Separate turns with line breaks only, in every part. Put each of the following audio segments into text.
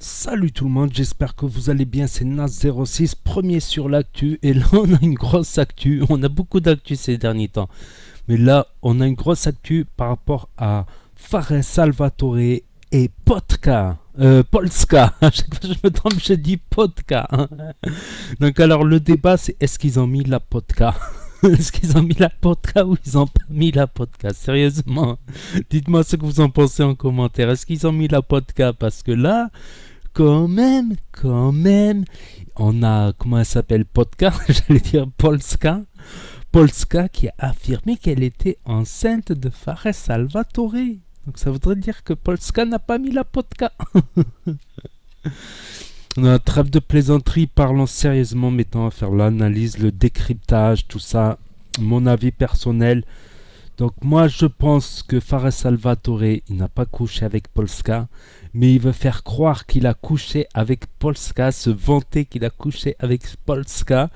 Salut tout le monde, j'espère que vous allez bien, c'est Nas06, premier sur l'actu, et là on a une grosse actu, on a beaucoup d'actu ces derniers temps, mais là on a une grosse actu par rapport à Fares Salvatore et Potka, Polska, à chaque fois que je me trompe je dis Potka. Donc alors le débat c'est est-ce qu'ils ont mis la Potka? Est-ce qu'ils ont mis la podcast ou ils ont pas mis la podcast? Sérieusement, dites-moi ce que vous en pensez en commentaire. Est-ce qu'ils ont mis la podcast? Parce que là, quand même, on a, comment elle s'appelle, podcast, j'allais dire Polska qui a affirmé qu'elle était enceinte de Fares Salvatore. Donc ça voudrait dire que Polska n'a pas mis la podcast. Non, trêve de plaisanterie, parlons sérieusement, mettons à faire l'analyse, le décryptage, tout ça, mon avis personnel. Donc moi je pense que Fares Salvatore, il n'a pas couché avec Polska, mais il veut faire croire qu'il a couché avec Polska, se vanter qu'il a couché avec Polska,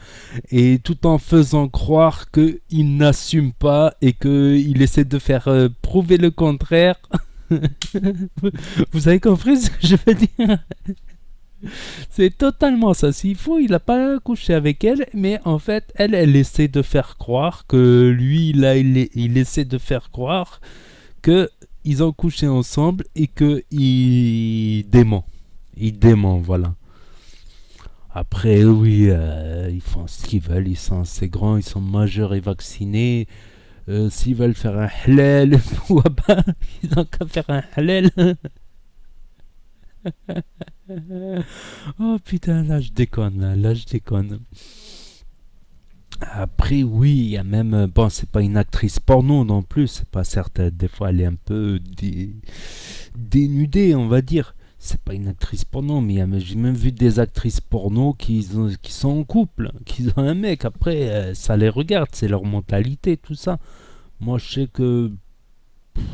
et tout en faisant croire qu'il n'assume pas et qu'il essaie de faire prouver le contraire. Vous avez compris ce que je veux dire? C'est totalement ça. S'il faut, il n'a pas couché avec elle, mais en fait, elle essaie de faire croire que lui, là, il essaie de faire croire que ils ont couché ensemble et que il dément. Il dément, voilà. Après, oui, ils font ce qu'ils veulent. Ils sont assez grands, ils sont majeurs et vaccinés. S'ils veulent faire un halal, pourquoi pas? Ils ont qu'à faire un halal. Oh putain, là je déconne, là je déconne. Après, oui, il y a même. Bon, c'est pas une actrice porno non plus, c'est pas certes. Des fois, elle est un peu dénudée, on va dire. C'est pas une actrice porno, mais j'ai même vu des actrices porno qui sont en couple, qui ont un mec. Après, ça les regarde, c'est leur mentalité, tout ça. Moi, je sais que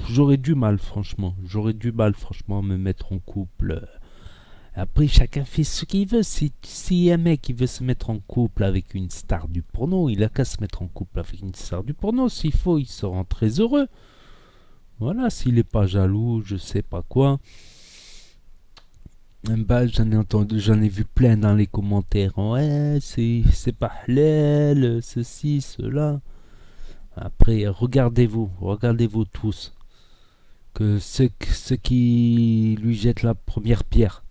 j'aurais du mal, franchement. J'aurais du mal, franchement, à me mettre en couple. Après, chacun fait ce qu'il veut. Si un mec il veut se mettre en couple avec une star du porno, il a qu'à se mettre en couple avec une star du porno. S'il faut, il se rend très heureux. Voilà, s'il n'est pas jaloux, je sais pas quoi. Bah, j'en ai vu plein dans les commentaires. Ouais, c'est pas halal, ceci, cela. Après, regardez-vous tous. Que ceux qui lui jettent la première pierre.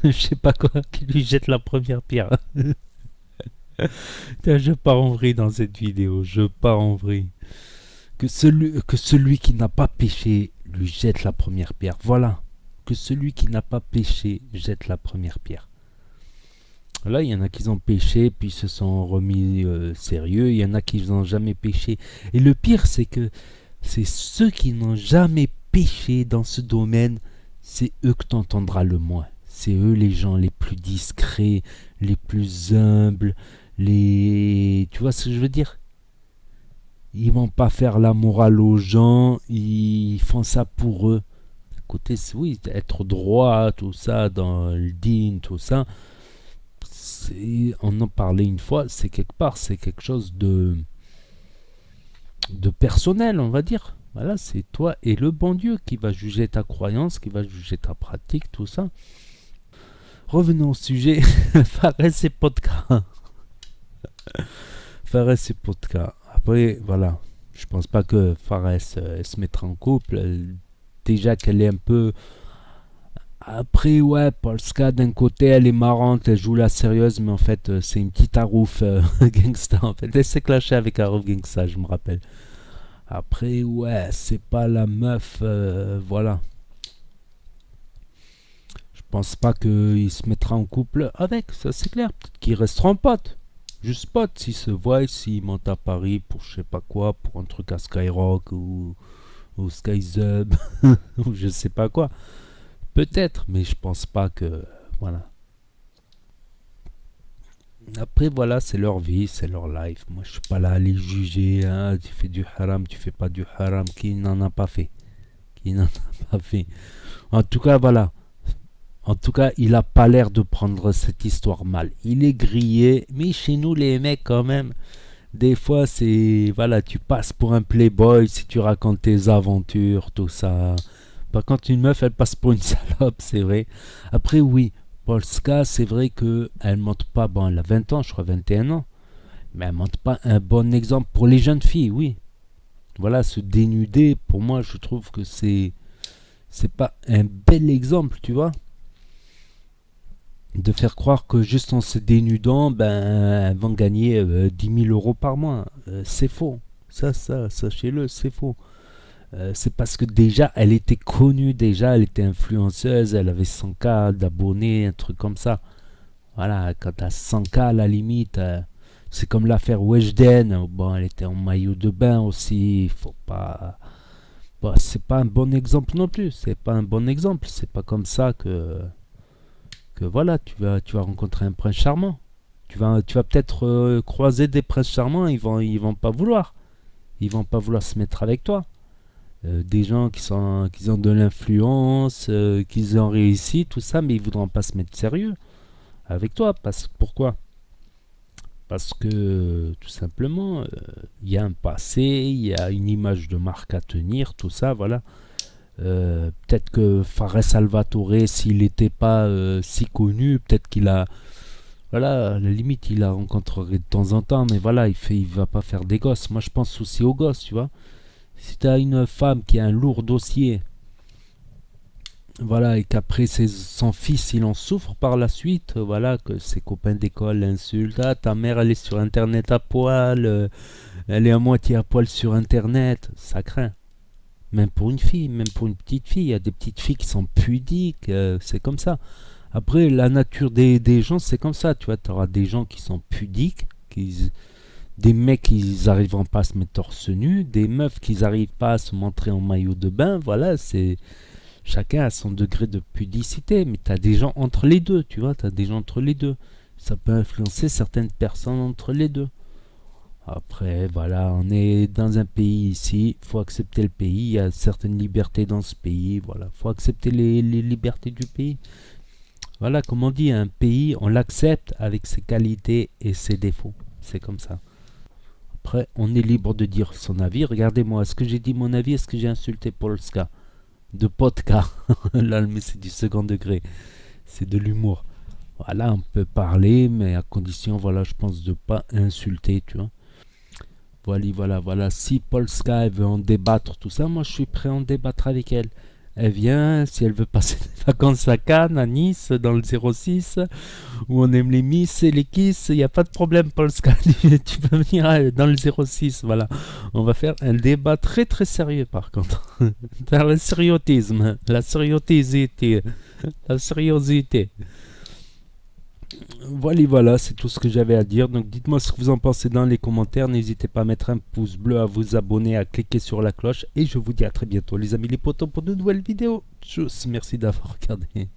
Je sais pas quoi, qui lui jette la première pierre. Je pars en vrille dans cette vidéo, je pars en vrille. Que celui qui n'a pas péché lui jette la première pierre. Voilà. Que celui qui n'a pas péché jette la première pierre. Là, il y en a qui ont péché, puis se sont remis sérieux. Il y en a qui n'ont jamais péché. Et le pire, c'est que c'est ceux qui n'ont jamais péché dans ce domaine, c'est eux que tu entendras le moins. C'est eux les gens les plus discrets, les plus humbles, les... Tu vois ce que je veux dire? Ils vont pas faire la morale aux gens, ils font ça pour eux. Côté, oui, être droit, tout ça, dans le din, tout ça, on en parlait une fois, c'est quelque part, c'est quelque chose de personnel, on va dire. Voilà, c'est toi et le bon Dieu qui va juger ta croyance, qui va juger ta pratique, tout ça. Revenons au sujet. Fares et Potka. Fares et Potka. Après, voilà. Je pense pas que Fares se mettra en couple. Déjà qu'elle est un peu. Après, ouais, Polska, d'un côté, elle est marrante, elle joue la sérieuse, mais en fait, c'est une petite Harouf gangsta. En fait, elle s'est clashée avec Harouf gangsta, je me rappelle. Après, ouais, c'est pas la meuf. Voilà. Je pense pas qu'il se mettra en couple avec, ça c'est clair. Peut-être qu'ils resteront potes. Juste potes, s'ils se voient, s'ils montent à Paris pour je sais pas quoi, pour un truc à Skyrock ou Skyzub, ou je sais pas quoi. Peut-être, mais je pense pas que. Voilà. Après, voilà, c'est leur vie, c'est leur life. Moi, je suis pas là à les juger. Hein. Tu fais du haram, tu fais pas du haram. Qui n'en a pas fait? Qui n'en a pas fait? En tout cas, voilà. En tout cas, il a pas l'air de prendre cette histoire mal. Il est grillé, mais chez nous, les mecs, quand même, des fois, c'est... Voilà, tu passes pour un playboy si tu racontes tes aventures, tout ça. Par contre, une meuf, elle passe pour une salope, c'est vrai. Après, oui, Polska, c'est vrai que elle montre pas, bon, elle a 20 ans, je crois 21 ans, mais elle montre pas un bon exemple pour les jeunes filles, oui. Voilà, se dénuder, pour moi, je trouve que c'est pas un bel exemple, tu vois. De faire croire que juste en se dénudant, ben, elles vont gagner 10 000 euros par mois. C'est faux. Sachez-le, c'est faux. C'est parce que déjà, elle était connue, déjà, elle était influenceuse, elle avait 100K d'abonnés, un truc comme ça. Voilà, quand t'as 100K à la limite, c'est comme l'affaire Weshden. Bon, elle était en maillot de bain aussi, faut pas... Bon, c'est pas un bon exemple non plus, c'est pas un bon exemple. C'est pas comme ça que voilà, tu vas rencontrer un prince charmant. Tu vas peut-être croiser des princes charmants, ils vont pas vouloir. Ils vont pas vouloir se mettre avec toi. Des gens qui ont de l'influence, qui ont réussi, tout ça, mais ils voudront pas se mettre sérieux avec toi. Pourquoi? Parce que tout simplement, il y a un passé, il y a une image de marque à tenir, tout ça, voilà. Peut-être que Fares Salvatore, s'il n'était pas si connu, peut-être qu'il a, voilà, à la limite, il la rencontrerait de temps en temps, mais voilà, il va pas faire des gosses. Moi, je pense aussi aux gosses, tu vois. Si tu as une femme qui a un lourd dossier, voilà, et qu'après son fils, il en souffre par la suite, voilà, que ses copains d'école l'insultent, ah, ta mère, elle est sur Internet à poil, elle est à moitié à poil sur Internet, ça craint. Même pour une fille, même pour une petite fille, il y a des petites filles qui sont pudiques, c'est comme ça. Après, la nature des gens, c'est comme ça, tu vois, tu auras des gens qui sont pudiques, des mecs qui n'arriveront pas à se mettre torse nu, des meufs qui n'arrivent pas à se montrer en maillot de bain, voilà, c'est... Chacun a son degré de pudicité, mais tu as des gens entre les deux, tu vois, tu as des gens entre les deux. Ça peut influencer certaines personnes entre les deux. Après, voilà, on est dans un pays ici, il faut accepter le pays, il y a certaines libertés dans ce pays, voilà, il faut accepter les libertés du pays. Voilà, comme on dit, un pays, on l'accepte avec ses qualités et ses défauts. C'est comme ça. Après, on est libre de dire son avis. Regardez-moi, est-ce que j'ai dit mon avis? Est-ce que j'ai insulté Polska? De podcast. Là, mais c'est du second degré. C'est de l'humour. Voilà, on peut parler, mais à condition, voilà, je pense de pas insulter, tu vois. Voilà. Si Polska elle veut en débattre, tout ça, moi je suis prêt à en débattre avec elle. Elle vient, si elle veut passer des vacances à Cannes, à Nice, dans le 06, où on aime les Miss et les Kiss, il n'y a pas de problème, Polska. Tu peux venir dans le 06, voilà. On va faire un débat très très sérieux par contre. Dans le sériotisme, la sériosité, la sériosité. Voilà, c'est tout ce que j'avais à dire. Donc dites-moi ce que vous en pensez dans les commentaires. N'hésitez pas à mettre un pouce bleu, à vous abonner, à cliquer sur la cloche. Et je vous dis à très bientôt les amis les potos pour de nouvelles vidéos. Tchuss, merci d'avoir regardé.